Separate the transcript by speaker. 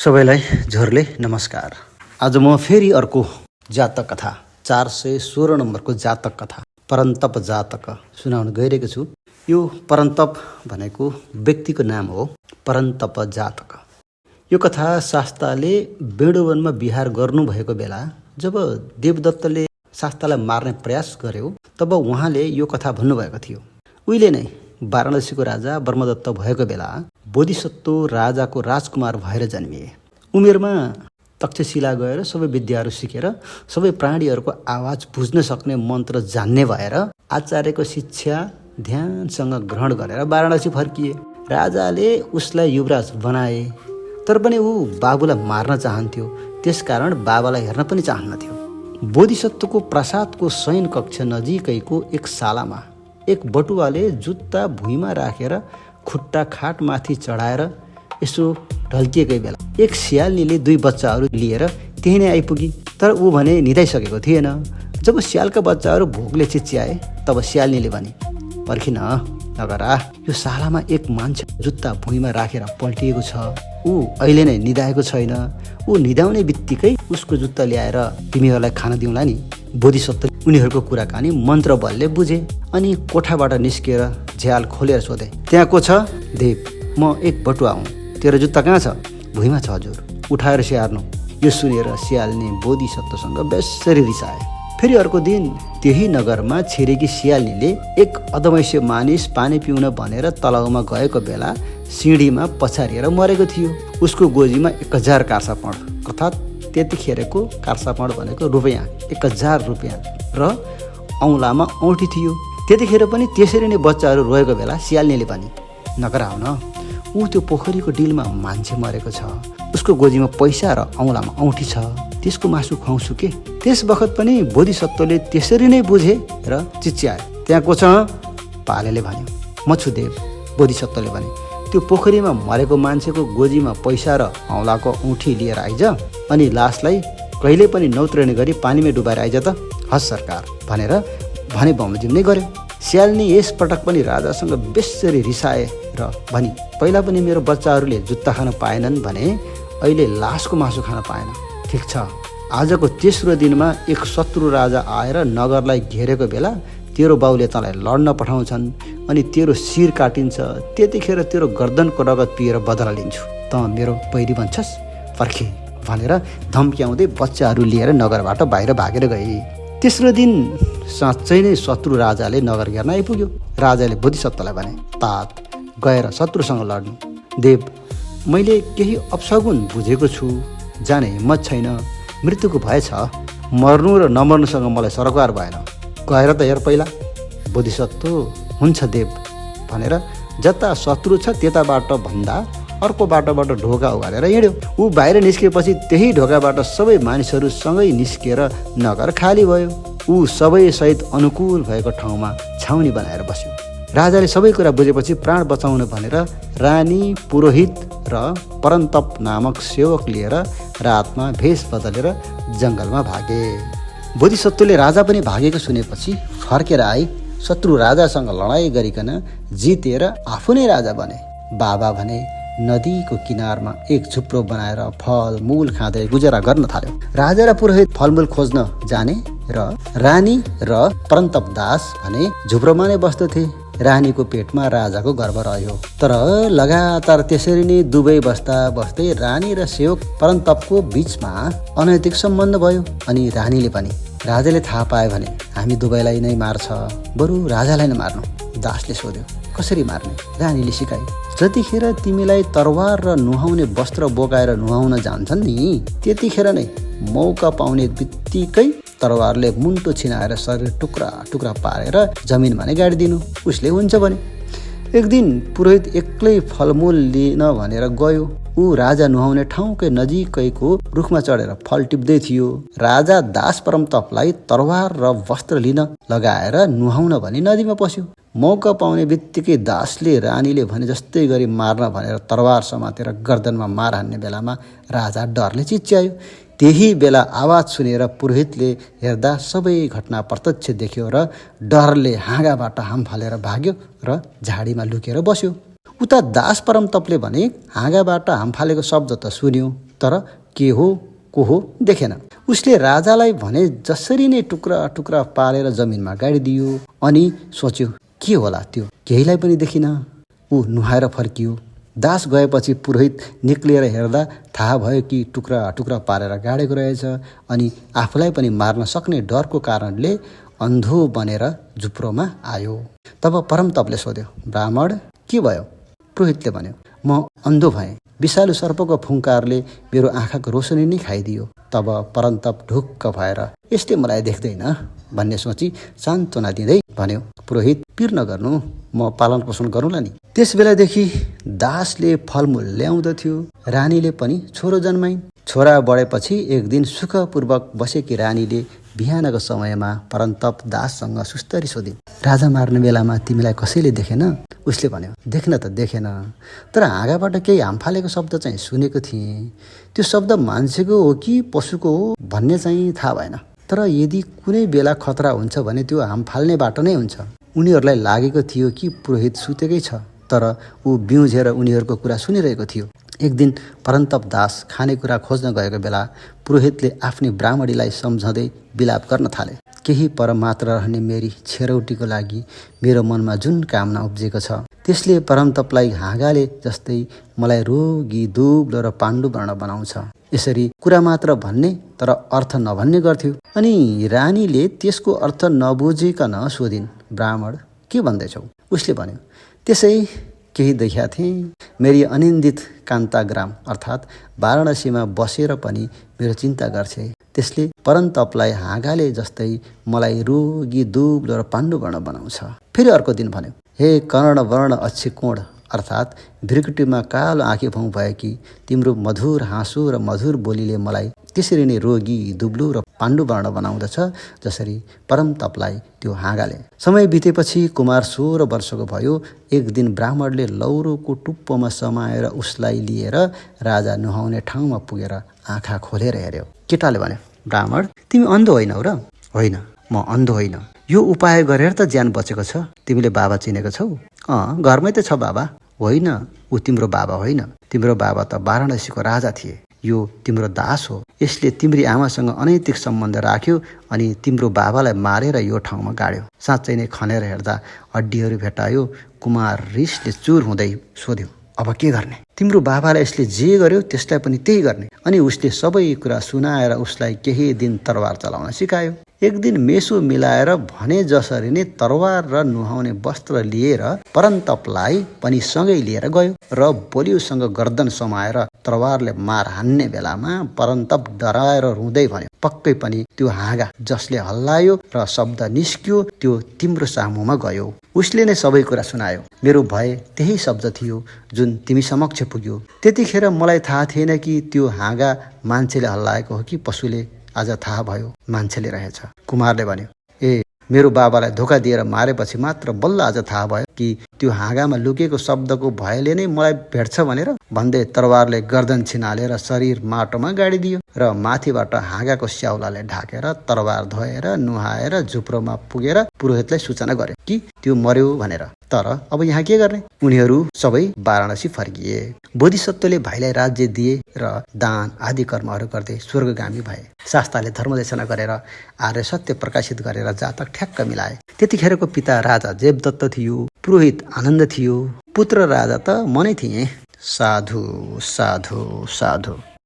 Speaker 1: सबैलाई झोरले नमस्कार। आज म फेरि अर्को जातक कथा 416 नम्बरको जातक कथा परन्तप जातक सुनाउन गइरहेको छु। यो परन्तप भनेको व्यक्तिको नाम हो। परन्तप जातक। यो कथा शास्ताले बेणुवनमा विहार गर्नुभएको बेला जब देवदत्तले शास्तालाई मार्ने प्रयास गर्यो तब उहाँले यो कथा भन्नुभएको थियो। उहिले नै वाराणसीको राजा ब्रह्मदत्त भएको बेला बोधिसत्व राजाको राजकुमार भएर जन्मिए। उमेरमा तक्षशिला गएर सबै विद्याहरू सिकेर सबै प्राणीहरूको आवाज बुझ्न सक्ने मन्त्र जान्ने भएर आचार्यको शिक्षा ध्यानसँग ग्रहण गरेर वाराणसी फर्किए। राजाले उसलाई युवराज बनाए, तर पनि ऊ बाबुलाई मार्न चाहन्थ्यो, त्यसकारण बाबालाई हेर्न पनि चाहन्नथ्यो। बोधिसत्वको प्रासादको शयन कक्ष नजिकैको एक सालामा एक बटुवाले जुत्ता भुइँमा राखेर खुट्टा खाटमाथि चढाएर यसो ढल्किएकै बेला एक स्यालनीले 2 बच्चाहरू लिएर त्यही नै आइपुगी। तर ऊ भने निदाइसकेको थिएन। जब स्यालका बच्चाहरू भोकले चिच्याए तब स्यालनीले भने, पर्खिन नगरा, यो सालामा एक मान्छे जुत्ता भुइँमा राखेर पल्टिएको छ। ऊ अहिले नै निदाएको छैन। ऊ निदाउने बित्तिकै उसको जुत्ता ल्याएर तिमीहरूलाई खान दिउँला नि। बोधिसत्व उनीहरूको कुराकानी मन्त्र बलले बुझे अनि कोठाबाट निस्किएर झ्याल खोलेर सोधे, त्यहाँ को छ? देव, म एक बटुवा हुँ। तेरो जुत्ता कहाँ छ? भुइँमा छ हजुर, उठाएर स्याहार्नु। यो सुनेर स्यालनी बोधिसत्वसँग बेसरी रिसाए। फेरि अर्को दिन त्यही नगरमा छिरेकी स्यालनीले एक अधमैसे मानिस पानी पिउन भनेर तलाउमा गएको बेला सिँढीमा पछारिएर मरेको थियो। उसको गोजीमा 1000 कार्सापण अर्थात् त्यतिखेरको कार्सापण भनेको रुपैयाँ 1000 रुपैयाँ र औँलामा औँठी थियो। त्यतिखेर पनि त्यसरी नै बच्चाहरू रोएको बेला स्यालनीले भने, नगराउन, ऊ त्यो पोखरीको डिलमा मान्छे मरेको छ, उसको गोजीमा पैसा र औँलामा औँठी छ, त्यसको मासु खुवाउँछु के। त्यस बखत पनि बोधिसत्वले त्यसरी नै बुझे र चिच्याए, त्यहाँ को छ? पालेले भन्यो, म छु देव। बोधिसत्वले भने, त्यो पोखरीमा मरेको मान्छेको गोजीमा पैसा र औँलाको औँठी लिएर आइज अनि लासलाई कहिले पनि नउत्रिने गरी पानीमा डुबाएर आइज त। हस् सरकार भनेर भने बमोजिम नै गर्यो। स्यालनी यस पटक पनि राजासँग बेसरी रिसाए र भनी, पहिला पनि मेरो बच्चाहरूले जुत्ता खान पाएनन् भने अहिले लासको मासु खान पाएन। ठिक छ, आजको तेस्रो दिनमा एक शत्रु राजा आएर नगरलाई घेरेको बेला तेरो बाउले तँलाई लड्न पठाउँछन् अनि तेरो शिर काटिन्छ। त्यतिखेर तेरो गर्दनको रगत पिएर बदला लिन्छु। त मेरो पैरी बन्छस्, फर्के भनेर धम्क्याउँदै बच्चाहरू लिएर नगरबाट बाहिर भागेर गए। तेस्रो दिन साँच्चै नै शत्रु राजाले नगर घेर्न आइपुग्यो। राजाले बोधिसत्वलाई भने, तात गएर शत्रुसँग लड्नु। देव, मैले केही अपशगुन बुझेको छु, जाने हिम्मत छैन, मृत्युको भय छ, मर्नु र नमर्नुसँग मलाई सरोकार भएन, गएर त हेर पहिला। बोधिसत्व, हुन्छ देव भनेर जता शत्रु छ त्यताबाट भन्दा अर्को बाटोबाट ढोका उघालेर हिँड्यो। ऊ बाहिर निस्केपछि त्यही ढोकाबाट सबै मानिसहरू सँगै निस्केर नगर खाली भयो। ऊ सबै सहित अनुकूल भएको ठाउँमा छाउनी बनाएर बस्यो। राजाले सबै कुरा बुझेपछि प्राण बचाउन भनेर रानी, पुरोहित र परन्तप नामक सेवक लिएर रातमा भेष बदलेर जङ्गलमा भागे। बोधिसत्वले राजा पनि भागेको सुनेपछि फर्केर आए। शत्रु राजासँग लडाइँ गरिकन जितेर आफू नै राजा बने। बाबा भने नदीको किनारमा एक झुप्रो बनाएर फल मूल खाँदै गुजारा गर्न थाल्यो। राजा र पुरोहित फलमूल खोज्न जाने र रानी र परन्तप दास भने झुप्रोमा नै बस्दथे। रानीको पेटमा राजाको गर्भ रह्यो। तर लगातार त्यसरी नै दुवै बस्दा बस्दै रानी र सेवक परन्तपको बीचमा अनैतिक सम्बन्ध भयो। अनि रानीले पनि, राजाले थाहा पायो भने हामी दुवैलाई नै मार्छ, बरु राजालाई नै मार्नु। दासले सोध्यो, कसरी मार्ने? रानीले सिकाए, जतिखेर तिमीलाई तरवार र नुहाउने वस्त्र बोकाएर नुहाउन जान्छन् नि, त्यतिखेर नै मौका पाउने बित्तिकै तरवारले मुन्टो छिनाएर शरीर टुक्रा टुक्रा पारेर जमिनमा नै गाडिदिनु। उसले हुन्छ भने। एक दिन पुरोहित एक्लै फलमूल लिन भनेर गयो। ऊ राजा नुहाउने ठाउँकै नजिकैको रुखमा चढेर फल टिप्दै थियो। राजा दास परन्तपलाई तरवार र वस्त्र लिन लगाएर नुहाउन भनी नदीमा पस्यो। मौका पाउने बित्तिकै दासले रानीले भने जस्तै गरी मार्न भनेर तरवार समातेर गर्दनमा मार हान्ने बेलामा राजा डरले चिच्यायो। त्यही बेला आवाज सुनेर पुरोहितले हेर्दा सबै घटना प्रत्यक्ष देख्यो र डरले हाँगाबाट हाम फालेर भाग्यो र झाडीमा लुकेर बस्यो। उता दास परन्तपले भने हाँगाबाट हाम फालेको शब्द त सुन्यो, तर के हो को हो देखेन। उसले राजालाई भने जसरी नै टुक्रा टुक्रा पारेर जमिनमा गाडिदियो अनि सोच्यो के होला त्यो, केहीलाई पनि देखिन। ऊ नुहाएर फर्कियो। दास गएपछि पुरोहित निक्लिएर हेर्दा थाहा भयो कि टुक्रा टुक्रा पारेर गाडेको रहेछ अनि आफूलाई पनि मार्न सक्ने डरको कारणले अन्धो बनेर झुप्रोमा आयो। तब परमतपले सोध्यो, ब्राह्मण के भयो? पुरोहितले भन्यो, म अन्धो भएँ। विषालु सर्पको फुङ्कारले मेरो आँखाको रोशनी नै खाइदियो। तब परमतप ढुक्क भएर यसले मलाई देख्दैन भन्ने सोची सान्त्वना दिँदै भन्यो, पुरोहित पिर नगर्नु, म पालन पोषण गरौँला नि। त्यस बेलादेखि दासले फलमूल ल्याउँदथ्यो। रानीले पनि छोरो जन्माइन्। छोरा बढेपछि एक दिन सुखपूर्वक बसेकी रानीले बिहानको समयमा परन्तप दाससँग सुस्तरी सोधिन्, राजा मार्ने बेलामा तिमीलाई कसैले देखेन? उसले भन्यो, देख्न त देखेन, तर हाँगाबाट केही हाम फालेको शब्द चाहिँ सुनेको थिएँ। त्यो शब्द मान्छेको हो कि पशुको हो भन्ने चाहिँ थाहा भएन, तर यदि कुनै बेला खतरा हुन्छ भने त्यो हाम फाल्नेबाट नै हुन्छ। उनीहरूलाई लागेको थियो कि पुरोहित सुतेकै छ, तर ऊ बिउझेर उनीहरूको कुरा सुनिरहेको थियो। एक दिन परन्तप दास खानेकुरा खोज्न गएको बेला पुरोहितले आफ्नी ब्राह्मणीलाई सम्झँदै विलाप गर्न थाले। केही पर मात्र रहने मेरी छेरौटीको लागि मेरो मनमा जुन कामना उब्जेको छ त्यसले परमतपलाई हाँगाले जस्तै मलाई रोगी दुब्लो र पाण्डु वर्ण बनाउँछ। यसरी कुरा मात्र भन्ने तर अर्थ नभन्ने गर्थ्यो। अनि रानीले त्यसको अर्थ नबुझिकन सोधिन्, ब्राह्मण के भन्दैछौ? उसले भन्यो, त्यसै केही देखा थिएँ। मेरी अनिन्दित कान्ताग्राम अर्थात् वाराणसीमा बसेर पनि मेरो चिन्ता गर्छे। त्यसले परन्तपलाई हाँगाले जस्तै मलाई रोगी दुब्लो र पाण्डु वर्ण बनाउँछ। फेरि अर्को दिन भन्यो, हे कर्ण वर्ण अच्छे कोण अर्थात् भ्रिकुटीमा कालो आँखी भाउ भएकी तिम्रो मधुर हाँसो र मधुर बोलीले मलाई त्यसरी नै रोगी दुब्लो र पाण्डु वर्ण बनाउँदछ जसरी परमतपलाई त्यो हाँगाले। समय बितेपछि कुमार 16 वर्षको भयो। एक दिन ब्राह्मणले लौरोको टुप्पोमा समाएर उसलाई लिएर राजा नुहाउने ठाउँमा पुगेर आँखा खोलेर हेऱ्यो। केटाले भन्यो, ब्राह्मण तिमी अन्धो होइनौ र? होइन, म अन्धो होइन। यो उपाय गरेर त ज्यान बचेको छ। तिमीले बाबा चिनेको छौ? घरमै त छ बाबा। होइन, ऊ तिम्रो बाबा होइन। तिम्रो बाबा त वाराणसीको राजा थिए। यो तिम्रो दास हो। यसले तिम्री आमासँग अनैतिक सम्बन्ध राख्यो अनि तिम्रो बाबालाई मारेर यो ठाउँमा गाड्यो। साँच्चै नै खनेर हेर्दा हड्डीहरू भेटायो। कुमार रिसले चुर हुँदै सोध्यो, अब के गर्ने? तिम्रो बाबालाई यसले जे गर्यो त्यसलाई पनि त्यही गर्ने। अनि उसले सबै कुरा सुनाएर उसलाई केही दिन तरवार चलाउन सिकायो। एक दिन मेसो मिलाएर भने जसरी नै तरवार र नुहाउने वस्त्र लिएर परन्तपलाई पनि सँगै लिएर गयो र बलियोसँग गर्दन समाएर तरवारले मार हान्ने बेलामा परन्तप डराएर रुँदै भन्यो, पक्कै पनि त्यो हाँगा जसले हल्लायो र शब्द निस्कियो त्यो तिम्रो सामुमा गयो। उसले नै सबै कुरा सुनायो। मेरो भय त्यही शब्द थियो जुन तिमी समक्ष पुग्यो। त्यतिखेर मलाई थाहा थिएन कि त्यो हाँगा मान्छेले हल्लाएको हो कि पशुले। आज थाहा भयो मान्छेले रहेछ। कुमारले भन्यो, ए मेरो बाबालाई धोका दिएर मारेपछि मात्र बल्ल आज थाहा भयो कि त्यो हाँगामा लुकेको शब्दको भयले नै मलाई भेट्छ भनेर। भन्दै तरवारले गर्दन छिनालेर शरीर माटोमा गाडिदियो र माथिबाट हाँगाको स्याउलाले ढाकेर तरवार धोएर नुहाएर झुप्रोमा पुगेर पुरोहितलाई सूचना गर्यो कि त्यो मर्यो भनेर। तर अब यहाँ के गर्ने? उनीहरू सबै वाराणसी फर्किए। बोधिसत्वले भाइलाई राज्य दिए र दान आदि कर्महरू गर्दै स्वर्गगामी भए। शास्त्रले धर्मदेशना गरेर आर्य सत्य प्रकाशित गरेर जातक ठ्याक्क मिलाए। त्यतिखेरको पिता राजा जेबदत्त थियो। पुरोहित आनन्द थियो। पुत्र राजा त म नै थिएँ। साधु साधु साधु।